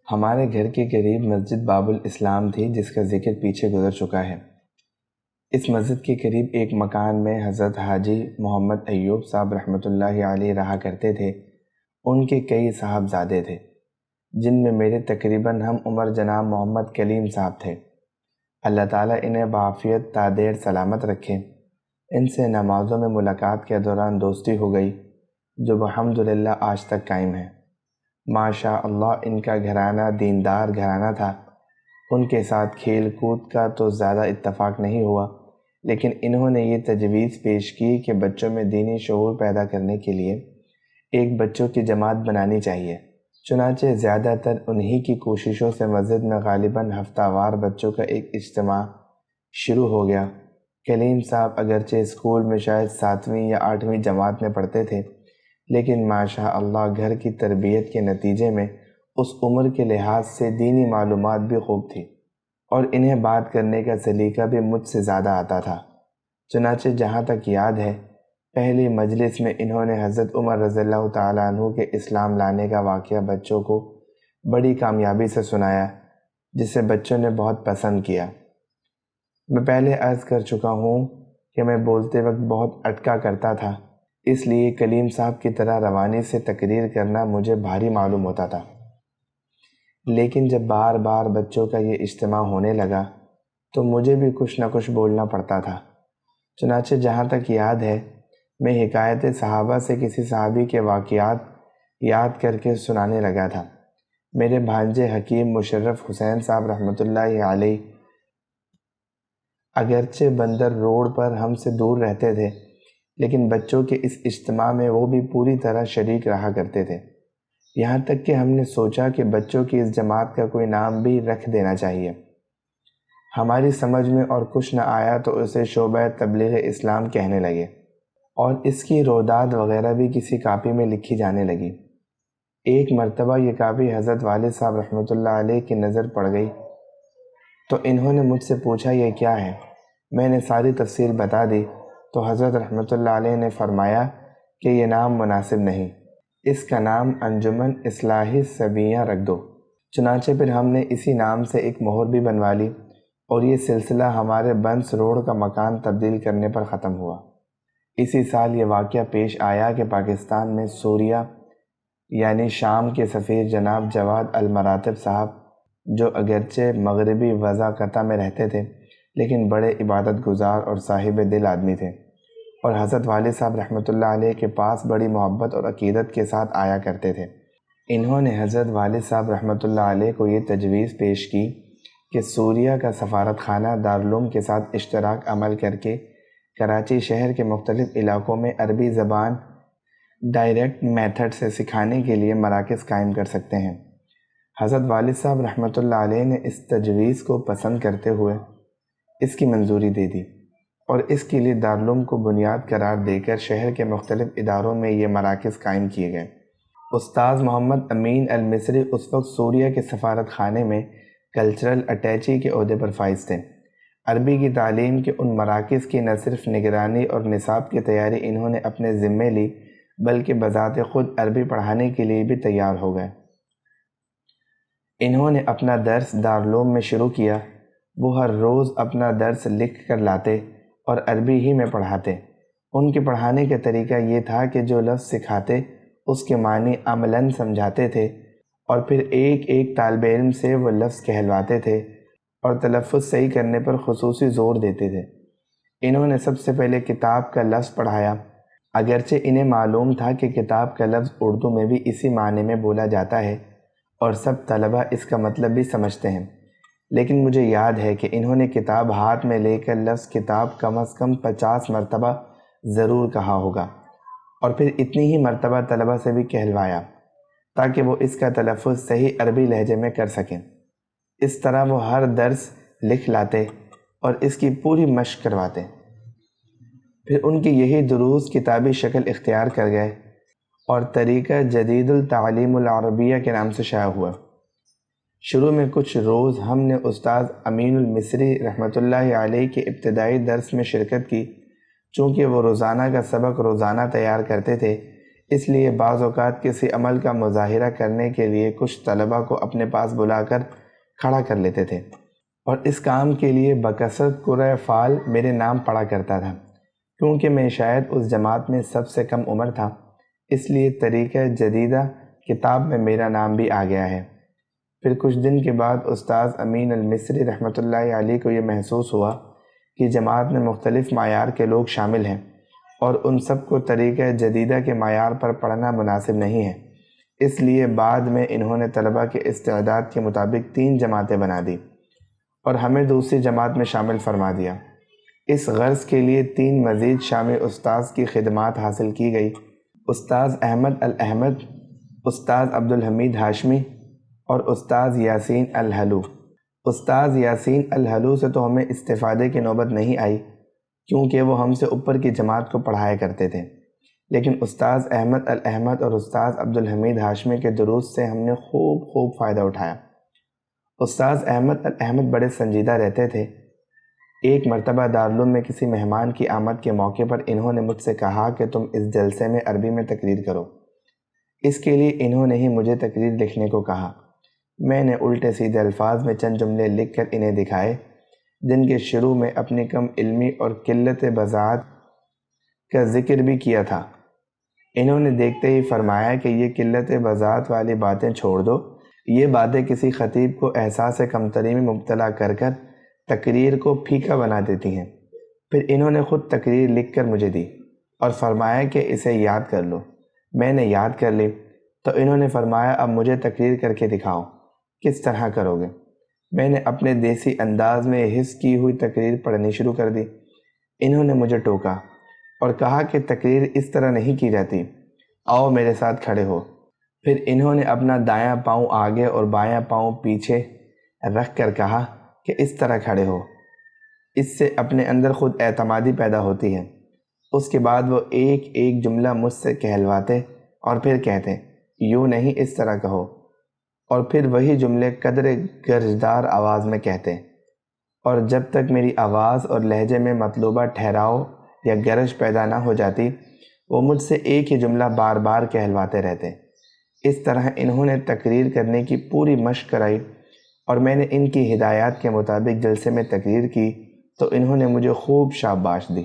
ہمارے گھر کے قریب مسجد باب الاسلام تھی، جس کا ذکر پیچھے گزر چکا ہے۔ اس مسجد کے قریب ایک مکان میں حضرت حاجی محمد ایوب صاحب رحمۃ اللہ علیہ رہا کرتے تھے۔ ان کے کئی صاحبزادے تھے، جن میں میرے تقریباً ہم عمر جناب محمد کلیم صاحب تھے۔ اللہ تعالیٰ انہیں بعافیت تا دیر سلامت رکھے۔ ان سے نمازوں میں ملاقات کے دوران دوستی ہو گئی، جو الحمدللہ آج تک قائم ہے۔ ماشاء اللہ ان کا گھرانہ دیندار گھرانہ تھا۔ ان کے ساتھ کھیل کود کا تو زیادہ اتفاق نہیں ہوا، لیکن انہوں نے یہ تجویز پیش کی کہ بچوں میں دینی شعور پیدا کرنے کے لیے ایک بچوں کی جماعت بنانی چاہیے۔ چنانچہ زیادہ تر انہی کی کوششوں سے مسجد میں غالباً ہفتہ وار بچوں کا ایک اجتماع شروع ہو گیا۔ کلیم صاحب اگرچہ اسکول میں شاید 7ویں یا 8ویں جماعت میں پڑھتے تھے، لیکن ماشاء اللہ گھر کی تربیت کے نتیجے میں اس عمر کے لحاظ سے دینی معلومات بھی خوب تھی، اور انہیں بات کرنے کا سلیقہ بھی مجھ سے زیادہ آتا تھا۔ چنانچہ جہاں تک یاد ہے، پہلی مجلس میں انہوں نے حضرت عمر رضی اللہ تعالیٰ عنہ کے اسلام لانے کا واقعہ بچوں کو بڑی کامیابی سے سنایا، جسے بچوں نے بہت پسند کیا۔ میں پہلے عرض کر چکا ہوں کہ میں بولتے وقت بہت اٹکا کرتا تھا، اس لیے کلیم صاحب کی طرح روانی سے تقریر کرنا مجھے بھاری معلوم ہوتا تھا۔ لیکن جب بار بار بچوں کا یہ اجتماع ہونے لگا تو مجھے بھی کچھ نہ کچھ بولنا پڑتا تھا۔ چنانچہ جہاں تک یاد ہے، میں حکایت صحابہ سے کسی صحابی کے واقعات یاد کر کے سنانے لگا تھا۔ میرے بھانجے حکیم مشرف حسین صاحب رحمۃ اللہ علیہ اگرچہ بندر روڈ پر ہم سے دور رہتے تھے، لیکن بچوں کے اس اجتماع میں وہ بھی پوری طرح شریک رہا کرتے تھے۔ یہاں تک کہ ہم نے سوچا کہ بچوں کی اس جماعت کا کوئی نام بھی رکھ دینا چاہیے۔ ہماری سمجھ میں اور کچھ نہ آیا تو اسے شعبہ تبلیغ اسلام کہنے لگے، اور اس کی روداد وغیرہ بھی کسی کاپی میں لکھی جانے لگی۔ ایک مرتبہ یہ کاپی حضرت والد صاحب رحمۃ اللہ علیہ کی نظر پڑ گئی تو انہوں نے مجھ سے پوچھا یہ کیا ہے؟ میں نے ساری تفصیل بتا دی تو حضرت رحمۃ اللہ علیہ نے فرمایا کہ یہ نام مناسب نہیں، اس کا نام انجمن اصلاحی سبیہ رکھ دو۔ چنانچہ پھر ہم نے اسی نام سے ایک مہر بھی بنوا لی، اور یہ سلسلہ ہمارے بنس روڈ کا مکان تبدیل کرنے پر ختم ہوا۔ اسی سال یہ واقعہ پیش آیا کہ پاکستان میں سوریہ یعنی شام کے سفیر جناب جواد المراتب صاحب، جو اگرچہ مغربی وضع میں رہتے تھے، لیکن بڑے عبادت گزار اور صاحب دل آدمی تھے، اور حضرت والد صاحب رحمۃ اللہ علیہ کے پاس بڑی محبت اور عقیدت کے ساتھ آیا کرتے تھے۔ انہوں نے حضرت والد صاحب رحمۃ اللہ علیہ کو یہ تجویز پیش کی کہ سوریہ کا سفارت خانہ دارالعلوم کے ساتھ اشتراک عمل کر کے کراچی شہر کے مختلف علاقوں میں عربی زبان ڈائریکٹ میتھڈ سے سکھانے کے لیے مراکز قائم کر سکتے ہیں۔ حضرت والد صاحب رحمۃ اللہ علیہ نے اس تجویز کو پسند کرتے ہوئے اس کی منظوری دے دی، اور اس کے لیے دارالعلوم کو بنیاد قرار دے کر شہر کے مختلف اداروں میں یہ مراکز قائم کیے گئے۔ استاذ محمد امین المصری اس وقت سوریہ کے سفارت خانے میں کلچرل اٹیچی کے عہدے پر فائز تھے۔ عربی کی تعلیم کے ان مراکز کی نہ صرف نگرانی اور نصاب کی تیاری انہوں نے اپنے ذمے لی، بلکہ بذات خود عربی پڑھانے کے لیے بھی تیار ہو گئے۔ انہوں نے اپنا درس دارالعلوم میں شروع کیا۔ وہ ہر روز اپنا درس لکھ کر لاتے اور عربی ہی میں پڑھاتے۔ ان کے پڑھانے کا طریقہ یہ تھا کہ جو لفظ سکھاتے اس کے معنی عملاً سمجھاتے تھے، اور پھر ایک ایک طالب علم سے وہ لفظ کہلواتے تھے اور تلفظ صحیح کرنے پر خصوصی زور دیتے تھے۔ انہوں نے سب سے پہلے کتاب کا لفظ پڑھایا، اگرچہ انہیں معلوم تھا کہ کتاب کا لفظ اردو میں بھی اسی معنی میں بولا جاتا ہے اور سب طلبہ اس کا مطلب بھی سمجھتے ہیں، لیکن مجھے یاد ہے کہ انہوں نے کتاب ہاتھ میں لے کر لفظ کتاب کم از کم 50 مرتبہ ضرور کہا ہوگا، اور پھر اتنی ہی مرتبہ طلبہ سے بھی کہلوایا تاکہ وہ اس کا تلفظ صحیح عربی لہجے میں کر سکیں۔ اس طرح وہ ہر درس لکھ لاتے اور اس کی پوری مشق کرواتے۔ پھر ان کی یہی دروس کتابی شکل اختیار کر گئے اور طریقہ جدید التعلیم العربیہ کے نام سے شائع ہوا۔ شروع میں کچھ روز ہم نے استاذ امین المصری رحمۃ اللہ علیہ کے ابتدائی درس میں شرکت کی۔ چونکہ وہ روزانہ کا سبق روزانہ تیار کرتے تھے، اس لیے بعض اوقات کسی عمل کا مظاہرہ کرنے کے لیے کچھ طلباء کو اپنے پاس بلا کر کھڑا کر لیتے تھے، اور اس کام کے لیے بکثرت قرعہ فعال میرے نام پڑا کرتا تھا۔ کیونکہ میں شاید اس جماعت میں سب سے کم عمر تھا، اس لیے طریقہ جدیدہ کتاب میں میرا نام بھی آ گیا ہے۔ پھر کچھ دن کے بعد استاذ امین المصری رحمۃ اللہ علیہ کو یہ محسوس ہوا کہ جماعت میں مختلف معیار کے لوگ شامل ہیں، اور ان سب کو طریقہ جدیدہ کے معیار پر پڑھنا مناسب نہیں ہے۔ اس لیے بعد میں انہوں نے طلباء کے استعداد کے مطابق 3 جماعتیں بنا دی اور ہمیں دوسری جماعت میں شامل فرما دیا۔ اس غرض کے لیے 3 مزید شامی استاذ کی خدمات حاصل کی گئی: استاذ احمد الاحمد، استاذ عبدالحمید ہاشمی اور استاذ یاسین الحلو۔ استاذ یاسین الحلو سے تو ہمیں استفادے کی نوبت نہیں آئی، کیونکہ وہ ہم سے اوپر کی جماعت کو پڑھایا کرتے تھے، لیکن استاذ احمد الاحمد اور استاذ عبدالحمید ہاشمی کے دروس سے ہم نے خوب فائدہ اٹھایا۔ استاذ احمد الاحمد بڑے سنجیدہ رہتے تھے۔ ایک مرتبہ دارالعلوم میں کسی مہمان کی آمد کے موقع پر انہوں نے مجھ سے کہا کہ تم اس جلسے میں عربی میں تقریر کرو۔ اس کے لیے انہوں نے ہی مجھے تقریر لکھنے کو کہا۔ میں نے الٹے سیدھے الفاظ میں چند جملے لکھ کر انہیں دکھائے، جن کے شروع میں اپنی کم علمی اور قلت بضاعت کا ذکر بھی کیا تھا۔ انہوں نے دیکھتے ہی فرمایا کہ یہ قلت بضاعت والی باتیں چھوڑ دو، یہ باتیں کسی خطیب کو احساس کمتری میں مبتلا کر کر تقریر کو پھیکا بنا دیتی ہیں۔ پھر انہوں نے خود تقریر لکھ کر مجھے دی اور فرمایا کہ اسے یاد کر لو۔ میں نے یاد کر لی تو انہوں نے فرمایا اب مجھے تقریر کر کے دکھاؤ، کس طرح کرو گے؟ میں نے اپنے دیسی انداز میں حس کی ہوئی تقریر پڑھنی شروع کر دی۔ انہوں نے مجھے ٹوکا اور کہا کہ تقریر اس طرح نہیں کی جاتی، آؤ میرے ساتھ کھڑے ہو۔ پھر انہوں نے اپنا دایاں پاؤں آگے اور بایاں پاؤں پیچھے رکھ کر کہا کہ اس طرح کھڑے ہو، اس سے اپنے اندر خود اعتمادی پیدا ہوتی ہے۔ اس کے بعد وہ ایک ایک جملہ مجھ سے کہلواتے اور پھر کہتے یوں نہیں اس طرح کہو، اور پھر وہی جملے قدر گرجدار آواز میں کہتے، اور جب تک میری آواز اور لہجے میں مطلوبہ ٹھہراؤ یا گرج پیدا نہ ہو جاتی وہ مجھ سے ایک ہی جملہ بار بار کہلواتے رہتے۔ اس طرح انہوں نے تقریر کرنے کی پوری مشق کرائی، اور میں نے ان کی ہدایات کے مطابق جلسے میں تقریر کی تو انہوں نے مجھے خوب شاباش دی۔